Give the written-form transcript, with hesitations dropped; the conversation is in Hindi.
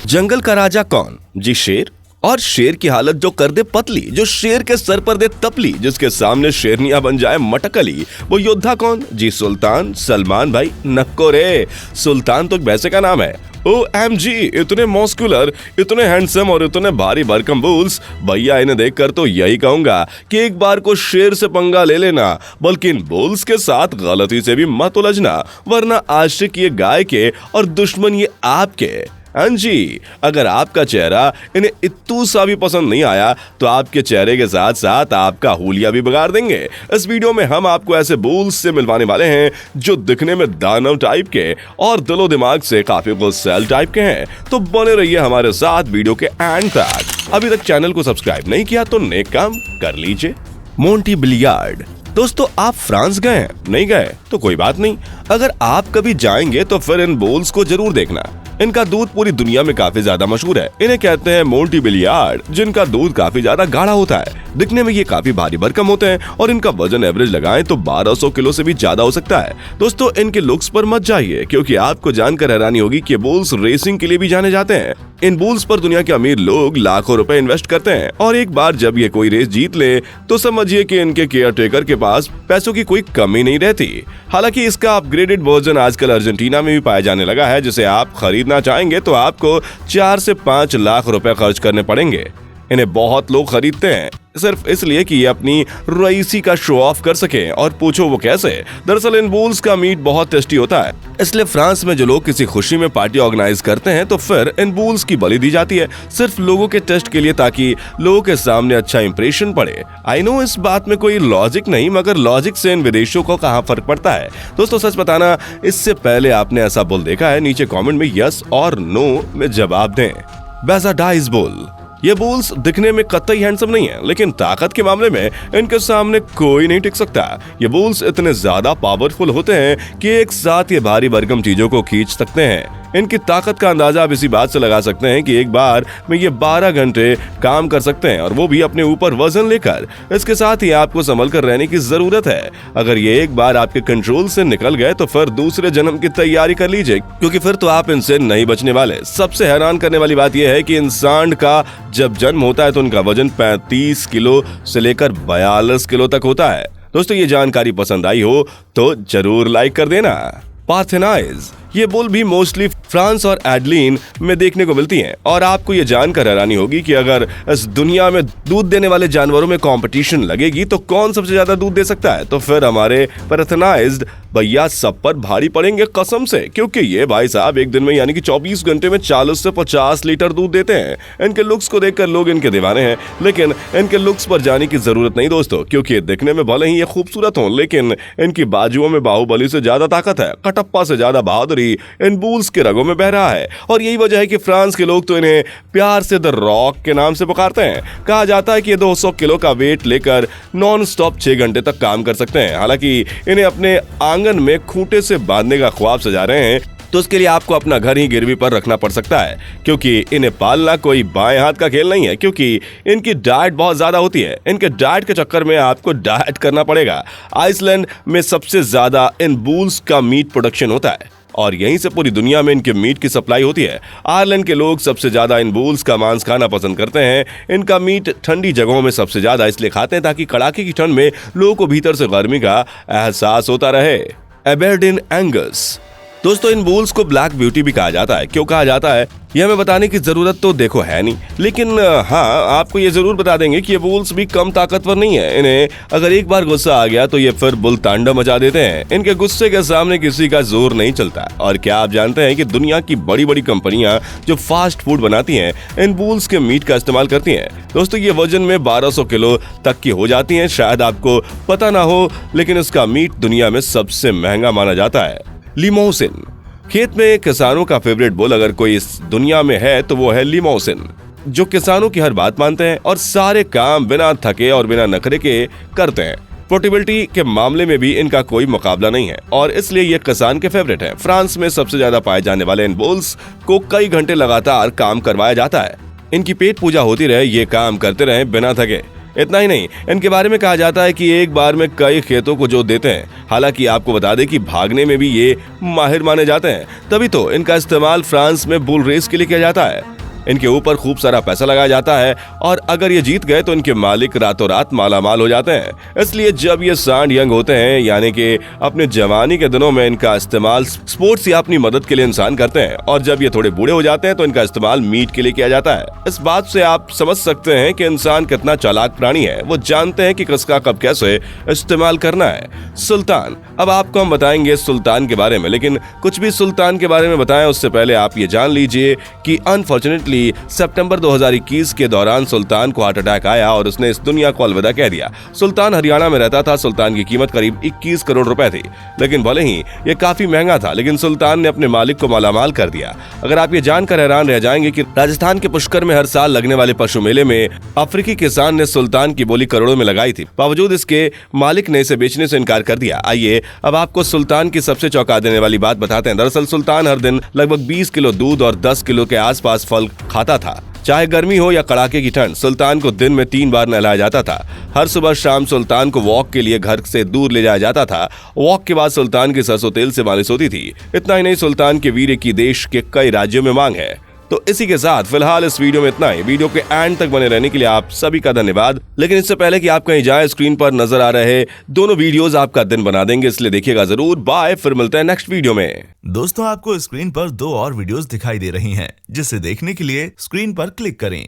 जंगल का राजा कौन? जी शेर। और शेर की हालत जो कर दे पतली, जो शेर के सर पर दे तपली, जिसके सामने शेरनिया बन जाए मटकली, वो योद्धा कौन? जी सुल्तान सलमान भाई नक्को रे। सुल्तान तो एक वैसे का नाम है। OMG, इतने मॉस्कुलर, इतने हैंडसम और इतने भारी भरकम बुल्स, भैया इन्हें देखकर तो यही कहूंगा कि एक बार को शेर से पंगा ले लेना, बल्कि इन बुल्स के साथ गलती से भी मत उलझना, वरना आशिक ये गाय के और दुश्मन ये आपके। हाँ जी, अगर आपका चेहरा इन्हें इत्तू सा भी पसंद नहीं आया तो आपके चेहरे के साथ साथ आपका हुलिया भी बिगाड़ देंगे। इस वीडियो में हम आपको ऐसे बुल्स से मिलवाने वाले हैं जो दिखने में दानव टाइप के और दिलो दिमाग से काफी गुस्सैल टाइप के हैं। तो बने रहिए हमारे साथ वीडियो के एंड तक। अभी तक चैनल को सब्सक्राइब नहीं किया तो नेक काम कर लीजिए। Monty billiard. दोस्तों, आप फ्रांस गए हैं? नहीं गए तो कोई बात नहीं, अगर आप कभी जाएंगे तो फिर इन बुल्स को जरूर देखना। इनका दूध पूरी दुनिया में काफी ज्यादा मशहूर है। इन्हें कहते हैं मोंटी बिलियार्ड, जिनका दूध काफी ज्यादा गाढ़ा होता है। दिखने में ये काफी भारी भरकम होते हैं और इनका वजन एवरेज लगाएं तो 1200 किलो से भी ज्यादा हो सकता है। दोस्तों, इनके लुक्स पर मत जाइए, क्योंकि आपको जानकर हैरानी होगी कि बुल्स रेसिंग के लिए भी जाने जाते हैं। इन बुल्स पर दुनिया के अमीर लोग लाखों रुपए इन्वेस्ट करते हैं और एक बार जब ये कोई रेस जीत ले तो समझिए कि इनके केयर टेकर के पास पैसों की कोई कमी नहीं रहती। हालांकि इसका अपग्रेडेड वर्जन आजकल अर्जेंटीना में भी पाया जाने लगा है, जिसे आप खरीदना चाहेंगे तो आपको 4 से 5 लाख रुपए खर्च करने पड़ेंगे। इन्हें बहुत लोग खरीदते हैं सिर्फ इसलिए कि ये अपनी रईसी का शो ऑफ कर सके, और पूछो वो कैसे। दरअसल इन बुल्स का मीट बहुत टेस्टी होता है, इसलिए फ्रांस में जो लोग किसी खुशी में पार्टी ऑर्गेनाइज करते हैं तो फिर इन बुल्स की बलि दी जाती है, सिर्फ लोगों के टेस्ट के लिए, ताकि लोगों के सामने अच्छा इंप्रेशन पड़े। आई नो इस बात में कोई लॉजिक नहीं, मगर लॉजिक से इन विदेशियों को कहाँ फर्क पड़ता है। दोस्तों, सच बताना, इससे पहले आपने ऐसा बुल देखा है? नीचे कॉमेंट में यस और नो में जवाब दें। बेजाडाइज बुल। ये बुल्स दिखने में कतई हैंडसम नहीं है, लेकिन ताकत के मामले में इनके सामने कोई नहीं टिक सकता। ये बुल्स इतने ज्यादा पावरफुल होते हैं कि एक साथ ये भारी भरकम चीजों को खींच सकते हैं। इनकी ताकत का अंदाजा आप इसी बात से लगा सकते हैं कि एक बार में ये 12 घंटे काम कर सकते हैं, और वो भी अपने ऊपर वजन लेकर। इसके साथ ही आपको संभल कर रहने की जरूरत है। अगर ये एक बार आपके कंट्रोल से निकल गए तो फिर दूसरे जन्म की तैयारी कर लीजिए, क्योंकि फिर तो आप इनसे नहीं बचने वाले। सबसे हैरान करने वाली बात यह है कि इंसान का जब जन्म होता है तो उनका वजन 35 किलो से लेकर 42 किलो तक होता है। दोस्तों, ये जानकारी पसंद आई हो तो जरूर लाइक कर देना। पार्थेनाइज। ये बुल भी मोस्टली फ्रांस और एडलिन में देखने को मिलती हैं, और आपको ये जानकर हैरानी होगी कि अगर इस दुनिया में दूध देने वाले जानवरों में कंपटीशन लगेगी तो कौन सबसे ज्यादा दूध दे सकता है, तो फिर हमारे पार्थेनाइज्ड भैया सब पर भारी पड़ेंगे कसम से, क्योंकि ये भाई साहब एक दिन में यानी कि 24 घंटे में 40 से 50 लीटर दूध देते हैं। इनके लुक्स को देखकर लोग इनके दीवाने हैं, लेकिन इनके लुक्स पर जाने की जरूरत नहीं दोस्तों, क्योंकि दिखने में भले ही ये खूबसूरत हों, लेकिन इनकी बाजुओं में बाहुबली से ज्यादा ताकत है, कटप्पा से ज्यादा बहादुरी इन बुल्स के रगों में बह रहा है। और यही वजह है कि फ्रांस के लोग तो इन्हें प्यार से द रॉक के नाम से पुकारते हैं। कहा जाता है कि ये 200 किलो का वेट लेकर नॉन स्टॉप 6 घंटे तक काम कर सकते हैं। हालांकि इन्हें अपने आंगन में खूंटे से बांधने का ख्वाब सजा रहे हैं तो उसके लिए आपको अपना घर ही गिरवी पर रखना पड़ सकता है, क्योंकि इन्हें पालना कोई बाएं हाथ का खेल नहीं है, क्योंकि इनकी डाइट बहुत ज्यादा होती है। इनके डाइट के चक्कर में आपको डाइट करना पड़ेगा। आइसलैंड में सबसे ज्यादा इन बुल्स का मीट प्रोडक्शन होता है और यहीं से पूरी दुनिया में इनके मीट की सप्लाई होती है। आयरलैंड के लोग सबसे ज्यादा इन बुल्स का मांस खाना पसंद करते हैं। इनका मीट ठंडी जगहों में सबसे ज्यादा इसलिए खाते हैं ताकि कड़ाके की ठंड में लोगों को भीतर से गर्मी का एहसास होता रहे। Aberdeen Angus. दोस्तों, इन बुल्स को ब्लैक ब्यूटी भी कहा जाता है। क्यों कहा जाता है ये हमें बताने की जरूरत तो देखो है नहीं, लेकिन हाँ, आपको ये जरूर बता देंगे कि ये बुल्स भी कम ताकतवर नहीं है। इन्हें अगर एक बार गुस्सा आ गया तो ये फिर बुल तांडव मचा देते हैं। इनके गुस्से के सामने किसी का जोर नहीं चलता। और क्या आप जानते हैं कि दुनिया की बड़ी बड़ी कंपनियां जो फास्ट फूड बनाती हैं इन बुल्स के मीट का इस्तेमाल करती हैं। दोस्तों, ये वजन में 1200 किलो तक की हो जाती हैं। शायद आपको पता ना हो, लेकिन इसका मीट दुनिया में सबसे महंगा माना जाता है। लिमोसिन। खेत में किसानों का फेवरेट बुल अगर कोई इस दुनिया में है तो वो है लिमोसिन, जो किसानों की हर बात मानते हैं और सारे काम बिना थके और बिना नखरे के करते हैं। पोर्टेबिलिटी के मामले में भी इनका कोई मुकाबला नहीं है और इसलिए ये किसान के फेवरेट है। फ्रांस में सबसे ज्यादा पाए जाने वाले इन बुल्स को कई घंटे लगातार काम करवाया जाता है। इनकी पेट पूजा होती रहे, ये काम करते रहे बिना थके। इतना ही नहीं, इनके बारे में कहा जाता है कि एक बार में कई खेतों को जोत देते हैं। हालांकि आपको बता दें कि भागने में भी ये माहिर माने जाते हैं, तभी तो इनका इस्तेमाल फ्रांस में बुल रेस के लिए किया जाता है। इनके ऊपर खूब सारा पैसा लगाया जाता है और अगर ये जीत गए तो इनके मालिक रातों रात मालामाल हो जाते हैं। इसलिए जब ये सांड यंग होते हैं यानी कि अपने जवानी के दिनों में इनका इस्तेमाल स्पोर्ट्स या अपनी मदद के लिए इंसान करते हैं और जब ये थोड़े बूढ़े हो जाते हैं तो इनका इस्तेमाल मीट के लिए किया जाता है। इस बात से आप समझ सकते हैं कि इंसान कितना चालाक प्राणी है, वो जानते हैं कि किसका कब कैसे इस्तेमाल करना है। सुल्तान, अब आपको हम बताएंगे सुल्तान के बारे में, लेकिन कुछ भी सुल्तान के बारे में बताएं उससे पहले आप ये जान लीजिए कि अनफॉर्चुनेटली सितंबर 2021 के दौरान सुल्तान को हार्ट अटैक आया और उसने इस दुनिया को अलविदा कह दिया। सुल्तान हरियाणा में रहता था। सुल्तान की कीमत करीब 21 करोड़ रुपए थी, लेकिन भले ही ये काफी महंगा था लेकिन सुल्तान ने अपने मालिक को मालामाल कर दिया। अगर आप ये जानकर हैरान रह जाएंगे कि राजस्थान के पुष्कर में हर साल लगने वाले पशु मेले में अफ्रीकी किसान ने सुल्तान की बोली करोड़ों में लगाई थी, बावजूद इसके मालिक ने इसे बेचने से इनकार कर दिया। आइए अब आपको सुल्तान की सबसे चौंका देने वाली बात बताते हैं। दरअसल सुल्तान हर दिन लगभग 20 किलो दूध और 10 किलो के आसपास फल खाता था। चाहे गर्मी हो या कड़ाके की ठंड, सुल्तान को दिन में 3 बार नहलाया जाता था। हर सुबह शाम सुल्तान को वॉक के लिए घर से दूर ले जाया जाता था। वॉक के बाद सुल्तान की सरसों तेल से मालिश होती थी। इतना ही नहीं, सुल्तान के वीर्य की देश के कई राज्यों में मांग है। तो इसी के साथ फिलहाल इस वीडियो में इतना ही। वीडियो के एंड तक बने रहने के लिए आप सभी का धन्यवाद। लेकिन इससे पहले कि आप कहीं जाए, स्क्रीन पर नजर आ रहे दोनों वीडियोस आपका दिन बना देंगे, इसलिए देखिएगा जरूर। बाय, फिर मिलते हैं नेक्स्ट वीडियो में। दोस्तों, आपको स्क्रीन पर 2 और वीडियोस दिखाई दे रही हैं, जिसे देखने के लिए स्क्रीन पर क्लिक करें।